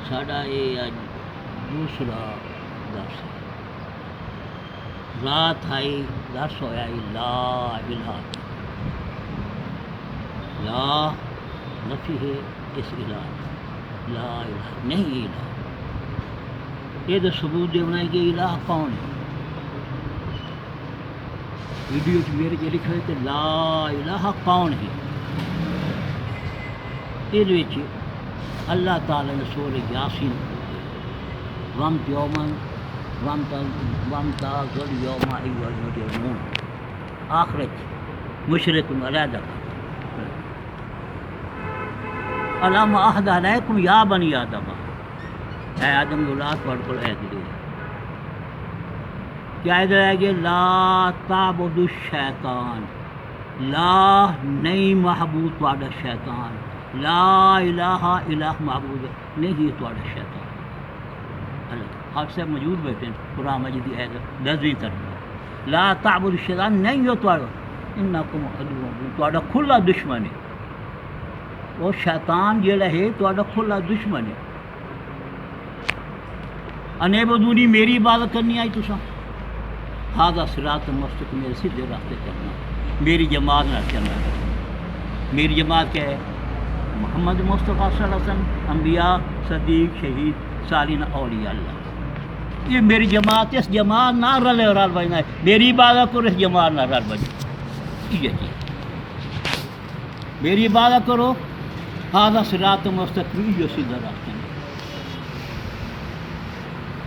ساڈا یہ اج دوسرا درس ہے۔ رات آئی درس ہویا لا الہ، لا نفی ہے اس الہ، لا الہ نہیں الہ، یہ تو ثبوت دینا ہے کہ الہ کون ہے۔ ویڈیو میرے جو لکھا ہے کہ لا الہ کون ہے، یہ اللہ تعالیٰ نے سورہ یاسین وَمْ یومن وَمْ تَازُ الْیَوْمَ أَیُّہَا الْمُجْرِمُونَ آخرت مشرق علیحدہ أَلَمْ أَعْهَدْ عَلَیکُمْ یا بنی آدم، اے آدم اولاد پڑھ کر عہد لیا کیا ادھر ہے کہ لا تعبدوا الشیطان، لا نہیں معبود تواڈا شیطان، لا الہ الہ معبود نہیں تواڈا شیطان۔ اللہ آپ سے موجود بیٹھے ہیں قرآن مجید کی آیت 10ویں ترجمہ، لا تعبدوا الشیطان نہیں ہو تواڈا، انکم عدو تواڈا کھلا دشمن ہے، وہ شیطان جڑا ہے تواڈا کھلا دشمن ہے۔ انعبدونی میری عبادت کرنی آئی تساں، ھذا صراط مستقیم میرے سیدھے راستے چلنا، میری جماعت نہ چلنا۔ میری جماعت کیا ہے؟ محمد مصطفیٰ صلی اللہ علیہ وسلم، انبیاء، صدیق، شہید، صالحین، اولیاء اللہ، یہ میری جماعت۔ اس جماعت نہ رلے رل بجنا ہے، میری عبادت کرو، اس جماعت نہ رل بجے، یہ چیز میری عبادت کرو، ھذا صراط مستقیم، جو سیدھا راستہ ہے۔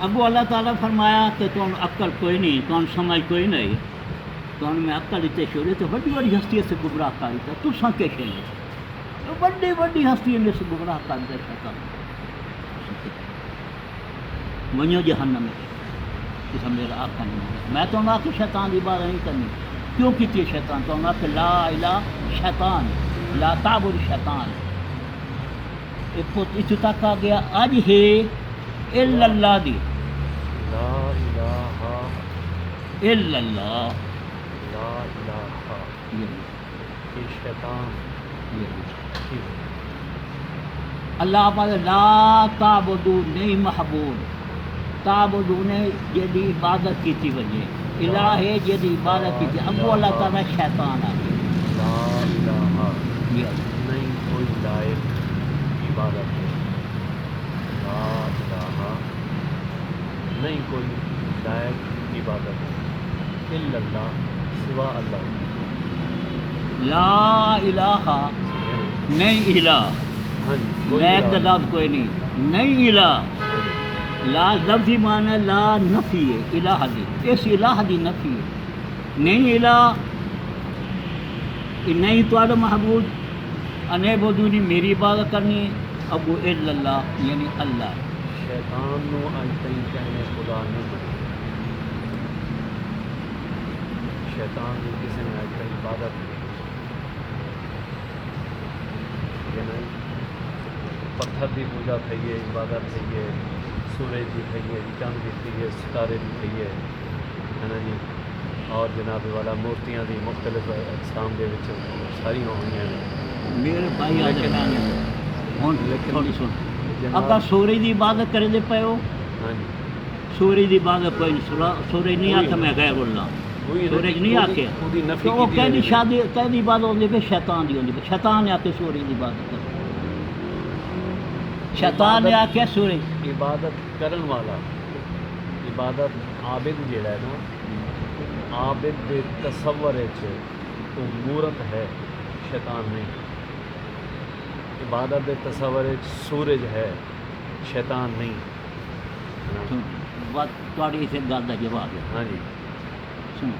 ابو اللہ تعالیٰ فرمایا کہ تم عقل کوئی نہیں، تم سمجھ کوئی نہیں، تم میں عقل اتنے شورے تو بڑی بڑی ہستی سے گمراہ کاری تھا، تو سن کے شہر بڑی بڑی ہستی میں سے گمراہ کاری تھا شیطان۔ ونیو جہنم میں کہ میرا آقا نہیں، میں تو نہ کہ شیطان کی عبادت نہیں کرنی، کیوں کی ہے شیطان؟ تو نہ کہ لا الہ شیطان، لا تعبد شیطان۔ اتو تک آ گیا اج ہے الا اللہ دی، لا الہ الا اللہ، لا الہ یہ شیطان اللہ پاک لا تعبدو نہیں محبوب، تعبدو نے جدی عبادت کی تھی وجہ، الہ ہے جدی عبادت کی تھی، ابو اللہ تعالیٰ شیطان آ گیا۔ لا الہ نہیں کوئی لائق عبادت ہے، لا الہ نہیں کوئی لائق عبادت ہے، الا اللہ سوا اللہ، لا الہ نہیں الہ، ہاں جی کوئی لائق کا الہ لفظ کوئی نہیں، نہیں الہ، لا لفظی معنی لا نفی ہے، الہ دی، اس الہ دی نفی ہے، نہیں الہ، نہیں تواڈا محبوب، انعبدونی میری عبادت کرنی ہے، ابو الا اللہ یعنی اللہ۔ شیطان نو اج تائیں کہنے خدا نہیں بنے، شیطان نو کسی نے اج تائیں عبادت نہیں، پتھر کی پوجا تھی ہے، عبادت تھی ہے، سورج کی تھی ہے، چند کی تھی ہے، ستارے کی تھی ہے نا جی، اور جناب والا مورتیاں دی مختلف اقسام دے وچ ساری ہوئی ہیں۔ میرے بھائی آج ہوں تھوڑی سن، جناب اگر سورج کی عبادت کرے دے پے ہو، ہاں جی سورج کی عبادت کوئی نہیں، سورج نہیں آتا میں غیر اللہ، سورج نہیں آکھیا، تو وہ کہنی شادی کہنی عبادت ہوندی پہ شیطان دی ہوندی پہ، شیطان نے آ کے سورج کی عبادت کر، شیطان نے آ کے سورج عبادت کرن والا، عبادت عابد جڑا ہے نا، عابد دے تصور تو مورت ہے، شیطان نہیں۔ عبادت دے تصور سورج ہے، شیطان نہیں۔ تھوڑی اسے گل کا جواب ہے، ہاں جی سنو،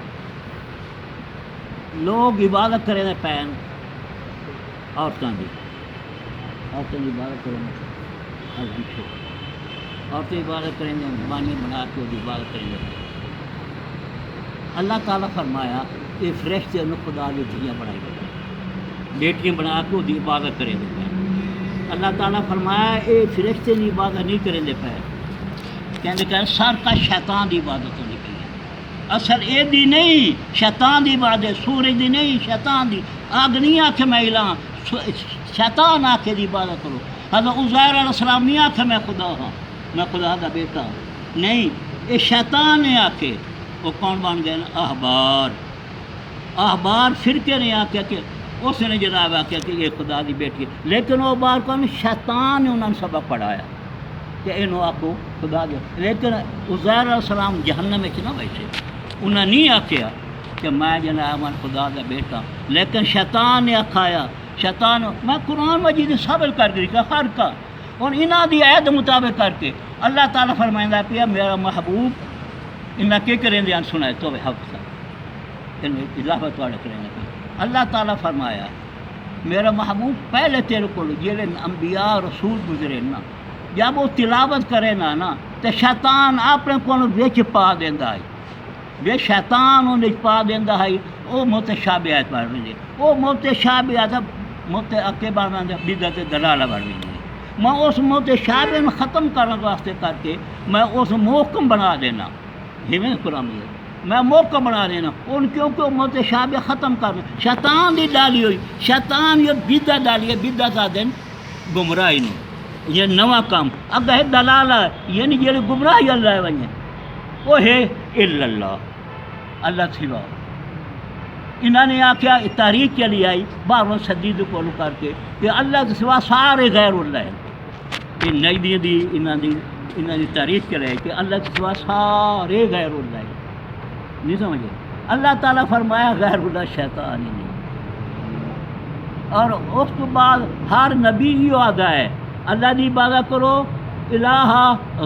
لوگ عبادت کرے دے پین عورتوں کی عبادت کریں عورتیں عبادت کریں گے، بانی بنا کے وہ عبادت کریں گے۔ اللہ تعالیٰ فرمایا یہ فرشتے انہوں خدا کی دھیاں بنائی گئی، بیٹیاں بنا کے وہ عبادت کریں گے۔ اللہ تعالیٰ فرمایا یہ فرشتے کی عبادت نہیں کریں دے پے، کہ سر کا شیطان کی عبادت ہونی پی ہے۔ اصل یہ دی نہیں شیطان دی بات ہے، سورج دی نہیں شیطان دی. اگ نہیں آکھے میں الہ، شیطان آکھے دی عبادت کرو. حضرت عزیر علیہ السلام نہیں آکھے میں خدا ہاں، میں خدا دا بیٹا ہوں، نہیں، یہ شیطان نے آکھے. وہ کون بن گئے احبار. احبار فرقے نے آکھے کہ اس نے جناب آکھے کہ یہ خدا دی بیٹی ہے، لیکن وہ بار کون شیطان نے انہوں نے سبق پڑھایا کہ انہوں آکھو خدا دے. لیکن عزیر علیہ السلام جہنم میں نہ بیٹھے، انہیں نہیں آکھیا کہ میں جناب خدا دا بیٹا، لیکن شیطان نے آکھایا. شیطان میں قرآن مجید صبر کر گئی کہ ہر کا اور انہاں دی عہد مطابق کر کے اللہ تعالیٰ فرمائندہ پیا میرا محبوب انہیں کیا کریں دے سنائے تو حق سا اضافت واڑے کریں گے. اللہ تعالیٰ فرمایا میرا محبوب پہلے تیرے کو جیلے انبیاء رسول گزرے نا، جب وہ تلاوت کرے نا تو شیطان اپنے کو وچ پا دیندا ہے، بے شیطان انہیں پا دیندا ہے. وہ متشابہات بن رہی، وہ متشابہات متعقبہ بن رہی، بدعت دلالہ بن رہی. میں اس متشابہ میں ختم کرنے واسطے کر کے میں اس محکم بنا دینا، ہمیں قرآن میں محکم بنا دینا ان کیونکہ متشابہ ختم کرنا. شیطان دی ڈالی ہوئی، شیطان یہ بدعت ڈالی ہے، بدعت آ دین گمراہی نو یہ نواں کام اگر ہے دلالہ یعنی جی گمراہی اللہ ونجے وہ ہے الا اللہ، اللہ سوا. انہوں نے آخیا تاریخ چلی آئی 12ویں صدی کو کر کے کہ اللہ کے سوا سارے غیر اللہ ہیں. یہ نئی دی انہوں دی تاریخ چلے آئی کہ اللہ کے سوا سارے غیر اللہ ہیں. نہیں سمجھے؟ اللہ تعالیٰ فرمایا غیر اللہ شیطان ہی نہیں. اور اس کے بعد ہر نبی یہ آگا ہے اللہ دی عبادت کرو، الہ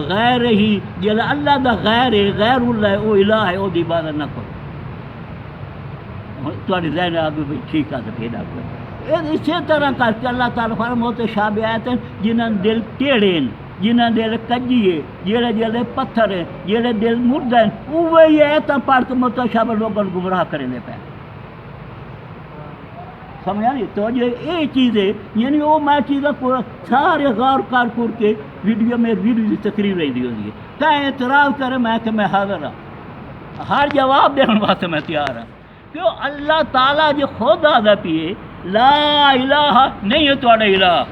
غیر ہی جل اللہ دا غیر ہے، غیر اللہ ہے وہ الہ ہے، وہ دی عبادت نہ کرو. تھوڑی ذہن آگے بھی ٹھیک ہے تو پھر آپ اسی طرح کر کے اللہ تعالیٰ فرما متشابہات ہیں جنہاں دل ٹیڑے ہیں، جنہاں دل کجی ہے، جہے دل پتھر ہے، جہے دل مردہ ہیں، وہی ایتاں پڑھ کے متشابہ لوگوں کو گمراہ کرنے پہ. سمجھا نہیں تو یہ چیز ہے یعنی وہ میں چیزیں سارے غور کر کے ویڈیو میں ویڈیو کی تقریر رہی ہوتی ہے. کہیں اعتراض کرے میں کہ میں حاضر ہوں، ہر جواب دینے واسطے میں تیار ہوں. کیوں اللہ تعالیٰ جو خود آدھا پیے لا الہ نہیں ہے تھوڑا الہ،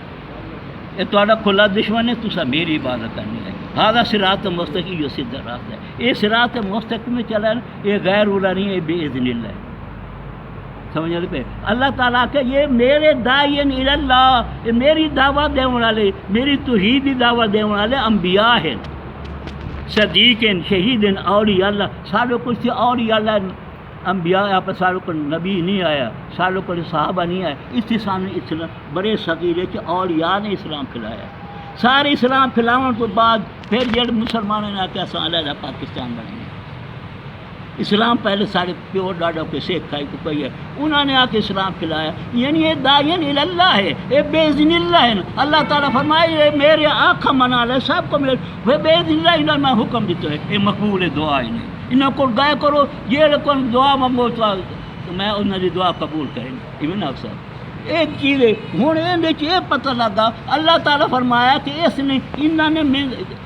یہ تھوڑا کھلا دشمن ہے، تسا میری عبادت کرنی ہے. ہاں صراط مستقیم یہ سیدھا راستہ ہے. یہ صراط مستقیم میں چلا ہے، یہ غیر اللہ نہیں ہے، بے اذن اللہ ہے. سمجھ پہ اللہ تعالیٰ کہ یہ میرے داعین اللہ، یہ میری دعوت دینے والے، میری توحید کی دعوت دینے والے انبیاء ہیں، صدیق ہیں، شہید ہیں، اولیاء اللہ. سارے کچھ اولیاء اللہ انبیاء آپ ساروں کو نبی نہیں آیا، ساروں کو صحابہ نہیں آیا. اسلام بڑے صغیرے کہ اولیاء نے اسلام پھیلایا. سارے اسلام پھیلاؤں تو بعد پھر جب مسلمانوں نے آ کے علیحدہ پاکستان بنے. اسلام پہلے سارے پیور ڈاڈا کے سیکھ کھائی کو کوئی ہے، انہوں نے آ کے اسلام پھیلایا. یعنی یہ داعین اللہ ہے، یہ بے اذن اللہ ہے. اللہ تعالیٰ فرمائے یہ میرے آنکھیں منا لے سب کو میرے وہ بے اذن اللہ انہوں میں حکم دیتا ہے. یہ مقبول دعا ہی نہیں، انہوں کو گائے کرو یہ کو دعا منگو تو میں انہوں کی دعا قبول کریں گے. ایون اکثر ایک چیز ہے ہوں یہ پتہ لگا اللہ تعالیٰ فرمایا کہ اس نے انہوں نے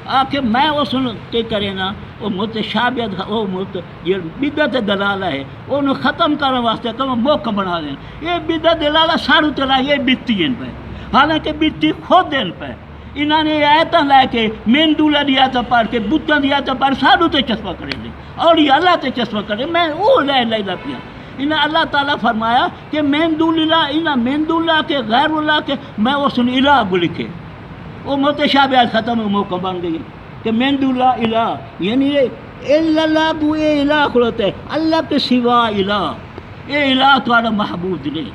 آ کے میں اس کے کرے نا وہ متشابہت وہ بدعت دلالہ ہے انہوں ختم کرنے واسطے کہ موقع بنا دیں. یہ بدعت دلالہ ساروں چلا یہ بیتی ہیں پہ، حالانکہ بیتی خود دین پہ. انہوں نے آیتاں لے کے مندولا دی آیتاں پڑھ کے بتاں دی آیتاں پڑھ ساروں تے چسپا کریں گے اور یہ اللہ تے چسپا کریں. میں وہ لے پیا. انہیں اللہ تعالیٰ فرمایا کہ مندولا انہیں مندولا کے غیر اللہ کے میں اس نے الہ کو لکھے. وہ متشابہات ختم موقع بن گئی کہ مندولا الہ یعنی اللہ کو یہ الہ کھڑوتے ہے اللہ کے سوا الہ. یہ الہ تھوڑا محبوب نہیں.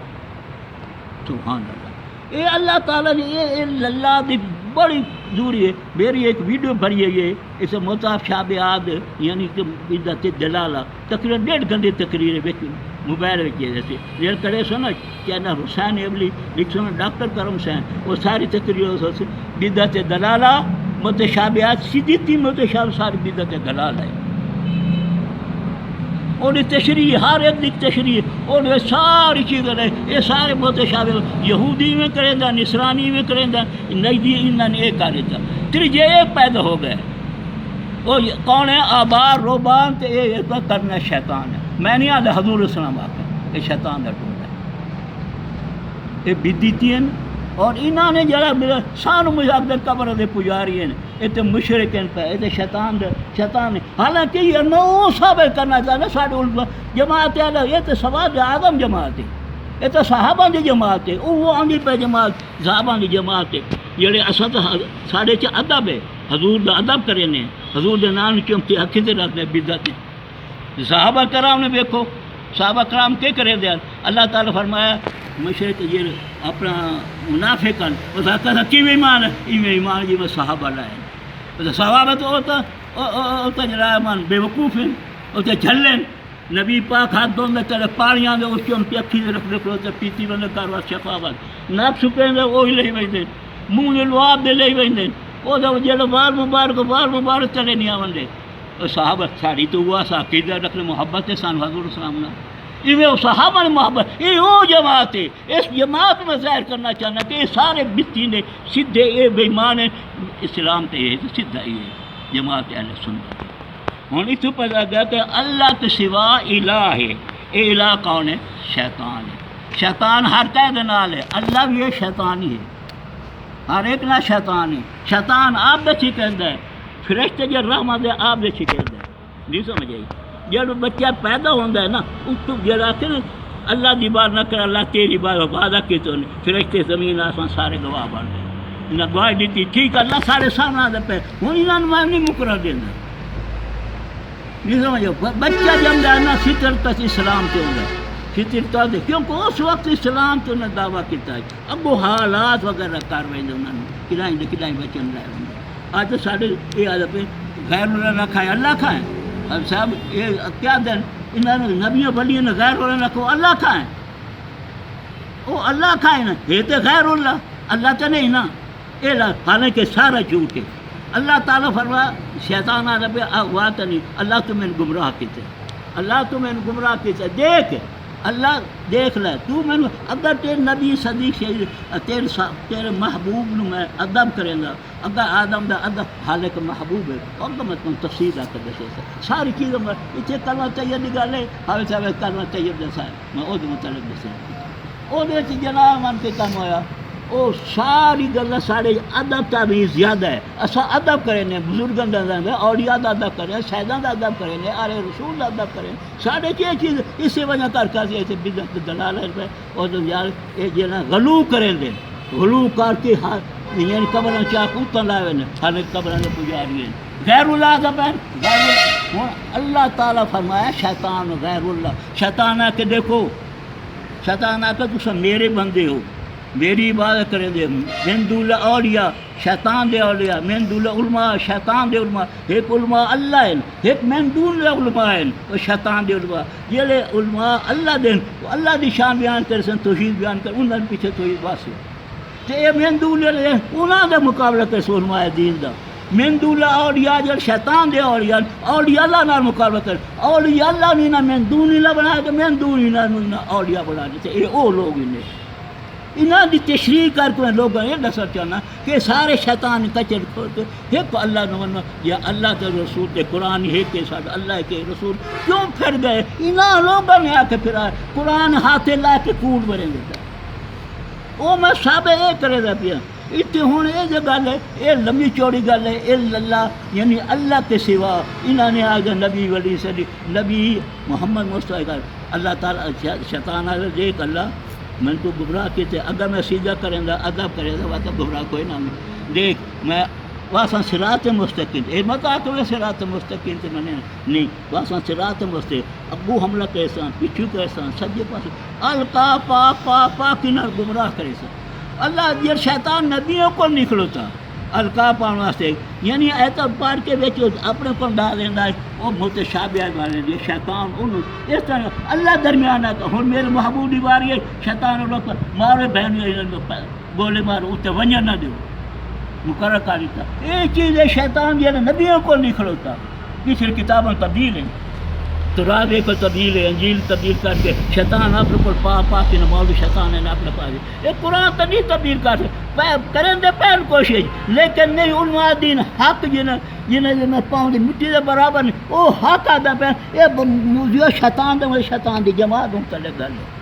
سبحان اللہ. یہ اللہ تعالیٰ نے یہ اللہ دی بڑی دوری ہے. میری ایک ویڈیو بھری ہے یہ اسے متشابہات یعنی کہ بدعت دلالہ تقریباً 1.5 گھنٹے تقریر ہے موبائل جیسے ریل کرے سو نا کیا نا حسین ابلی لکھ سو نا ڈاکٹر کرم حسین وہ ساری تقریر بدعت دلالہ متشابہات سیدھی تھی متشابہ ساری بدعت دلالہ ہے. اور تشریح ہر ایک دی تشریح اور یہ ساری چیزیں یہ سارے متشابہ یہودی میں کریں دا نصرانی میں کریں دا نجدی انہوں نے ایک کر دیتا. پھر یہ ایک پیدا ہو گئے وہ کون ہے؟ آبار روبان تے یہ کرنا شیطان ہے. میں نہیں آدھا حضور اسلام آکر یہ شیطان دا ٹول ہے. یہ بدیتی ہیں اور انہوں نے جڑا میرا سانو مذہب دے قبر دے پجاری ہیں یہ تو مشرک ہیں پہ، یہ تو شیطان ہے. حالانکہ یہ نو ثابت کرنا چاہتا سارے جماعت ہے، یہ تو سواد اعظم جماعت ہے، یہ تو صحابہ دی جماعت ہے. وہ آنگی پہ جماعت صحابہ دی جماعت ہے جڑے اسد ساڑے چ ادب ہے، حضور دا ادب کرے نے، حضور دے نام چمتے اکھی تے رکھنے بدعت ہے. صحابہ کرام نے دیکھو صحابہ کرام کے کرے دیا. اللہ تعالیٰ فرمایا مشرک یہ اپنا منافقن اس کا کیوں ایمان ہے؟ ایمان جی میں صحابہ لائے. صحابہ تو ہوتا جڑا مان بے وقوف ہیں، اسے جھلیں نبی پاک ہاتھ دھوندے چلے پاڑیاں دے اس چمتے اکھی تے رکھ دے تے پیتی بندے کاروا شفاعت ناک سکیں دے وہی لے ویندے منہ دے لواب دے لے ویندے وہ جڑا بار مبارک چلے نہیں آوندے. صحابہ ساری تو ہوا سا عقیدہ رکھنے محبت ہے سان حضور اسلام نے ایویں وہ صحابہ نے محبت. یہ وہ جماعت ہے، اس جماعت میں ظاہر کرنا چاہنا کہ یہ سارے بتی نے سیدھے یہ بےمان ہیں. اسلام تے یہ سیدھا ہی ہے جماعت اہل سنت. ہوں اتوں پتا گیا کہ اللہ کے سوا الہ ہے. یہ الہ کون ہے؟ شیطان ہے. شیطان ہر قید نال ہے، اللہ بھی یہ شیطان ہی ہے، ہر ایک نہ شیطان ہے. شیطان آپ دے کہتا ہے فرشتے جو رحمت دے آپ دے کہتا ہے. نہیں سمجھ آئی؟ جب بچہ پیدا ہوتا ہے نا اس کو جڑا کہ اللہ دی بات نہ کر اللہ تیری بات وعدہ کی تو نہیں فرشتے زمین آسمان سارے گواہ بن گئے. انہیں گواہی دیتی ٹھیک اللہ سارے سامنے آتا پہ ہوں انہوں نے میں نہیں مقرر دینا. نہیں سمجھو بچہ جب ہے نا فطرت اسلام سے ہوگا فطرت دے کیونکہ اس وقت اسلام تو انہیں دعویٰ کیتا ہے. اب وہ حالات وغیرہ کر رہے ہیں انہوں نے کھلائیں بچن لائے ہوئے. آج تو سارے یہ آدھے پہ غیر اللہ نہ کھائیں اللہ کھائیں. اب صاحب یہ کیا دن انہوں نے نبیوں بلیوں نے غیر اللہ نہ کھو اللہ کھائیں. وہ اللہ کھائیں نا یہ تو غیر اللہ تو نہیں نا یہ حالانکہ سارا جھوٹ ہے. اللہ تعالیٰ فرمایا شیطان آ رہا پہ بات نہیں اللہ تمہیں گمراہ کیتے اللہ تمہیں گمراہ کیتے. دیکھ اللہ دیکھ لے تو میں اگر تیرے نبی صدیق تیرے محبوب نو میں ادب کریں گا اگر آدم دا ادب حالک محبوب ہے اور میں تم تفصیل آ کر دسے ساری چیزوں میں اتنے کلمہ طیب کی گل ہے. حال صاحب کلمہ طیب دسا ہے میں وہ متعلق دسے وہ جناب من کے کام ہویا وہ ساری گلیں سارے ادب کا بھی زیادہ ہے. اصا ادب کریں بزرگوں کا اولیاء کا ادب کریں شہیدوں کا ادب کریں آل رسول کا ادب کریں سارے یہ چیز اسی وجہ کر کے ایسے بدعت دلال ہے. اور یار یہ جنا غلو کریں دے غلو کر کے یعنی قبر چاک اتن لائے ہوئے ہر قبر کے پجاری ہیں غیر اللہ کا پہن غیر اللہ تعالیٰ فرمایا شیطان غیر اللہ. شیطان آ کے دیکھو شیطان آ کے تم میرے بندے ہو میری عبادت کریں دے من دون اولیاء شیطان دے اولیاء من دون علماء شیطان دے علماء ایک علماء اللہ ہیں ایک من دون علماء ہیں اور شیطان دے علماء. یہ علماء اللہ دیں اللہ دی شان بیان کر سن توحید بیان کر انہوں نے پیچھے توحید واسطے تے یہ من دون انہوں دا مقابلہ کر سو علماء دین دا. من دون اولیاء جل شیطان دے اولیاء اللہ نال مقابلہ کر اولیاء اللہ نے نہ من دون اللہ بنایا کہ من دون نہ اولیاء بنا دیتے. یہ وہ لوگ انہیں انہوں کی تشریح کر کے لوگوں یہ دسنا چاہنا کہ سارے شیطان کچر کھول کے ایک اللہ نے یا اللہ کے رسول کے قرآن ہے کہ سارا اللہ کے رسول کیوں پھر گئے انہوں لوگوں نے آ کے پھر قرآن ہاتھ لا کے کوڑ بھریں گے وہ میں سب یہ کرے گا پیا. اتنے ہوں یہ جو گل ہے یہ لمبی چوڑی گل ہے اللہ یعنی اللہ کے سوا انہوں نے آ گیا نبی ولی صلی نبی محمد مصطفیٰ اللہ تعالیٰ شیطان آ دیکھ اللہ میں تو گمراہ کیتے اگر میں سیدھا کریں گا ادب کریں گا تو گمراہ کوئی نہ دیکھ میں واساں صراط مستقیم یہ مت آ کے صراط مستقیم تے میں نہیں واساں صراط مستقیم ابو حملہ کیسا پچھو کیسا سجے پاس القا پا پا پا کنار گمراہ کرے سا. اللہ یہ شیطان نبیوں کو نکلو تھا القا پاؤں واسطے یعنی ایتا پار کے بیچ اپنے کو ڈال دینا وہ متشابہات والے یہ شیطان انہوں اس طرح اللہ درمیان آتا ہوں میرے محبوبی باری ہے شیطان لوگ مارے بہن گولے مارو اتنے ونجا نہ دو مقرر کاری تھا. یہ چیز ہے شیطان یہ نبیوں کو نکلو تھا پچھلی کتابوں تبدیل ہیں تو راہ دیکھو تبدیل ہے، انجیل تبدیل کر کے شیطان اپنے کو پا کے نماز شیطان ہے اپنے پاس یہ قرآن تو نہیں تبدیل کر سکتے کریں دے پہل کوشش لیکن نہیں علماء دین حق جنہیں پاؤں دی مٹی دے برابر نہیں وہ حق آدھا پہ یہ شیطان دے شیطان دی جماعت ہوں تلے گل ہے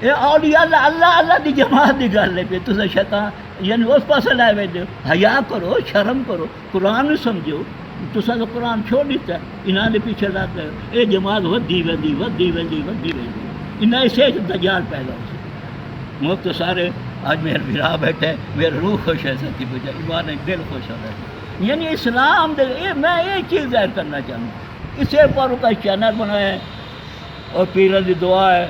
یہ اولیاء اللہ دی جماعت دی گل ہے پہ تو شیطان یعنی اس پاس لائے ویدے حیا کرو شرم کرو قرآن سمجھو تو سا قرآن چھوڑ دیتا ہے انہاں دے پیچھے لاتا ہے اے جماعت ودی انہاں اسے دجال پیدا ہو سکے مجھ تو سارے آج میرے بھرا بیٹھے میرے روح خوش ہے سچی بجائے ایمان دل خوش ہو رہا ہے یعنی اسلام دے میں یہ چیز ظاہر کرنا چاہوں گا اسے پر کا چینل بنایا ہے اور پیروں کی دعا ہے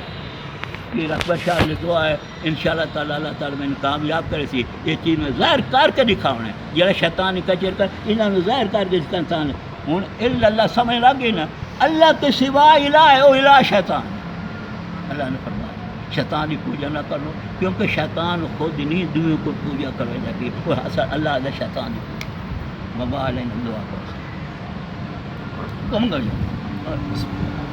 پیر اکبر شاہ کی دعا ہے انشاءاللہ تعالیٰ اللہ تعالیٰ میں کامیاب کرے سی یہ چیز میں ظاہر کر کے دکھاؤنا ہے جڑا شیطانی کچر کر انہوں نے ظاہر کر کے انسان ہوں اللہ سمجھ لگ گئی نا اللہ کے سوا الہ ہے وہ الہ شیطان اللہ نے فرمایا شیطان کی پوجا نہ کرو کیونکہ شیطان خود نہیں دوسروں کو پوجا کرے جاتی وہ اللہ علیہ شیطان کی پوجا بابا علیہ دعا کرو کم کر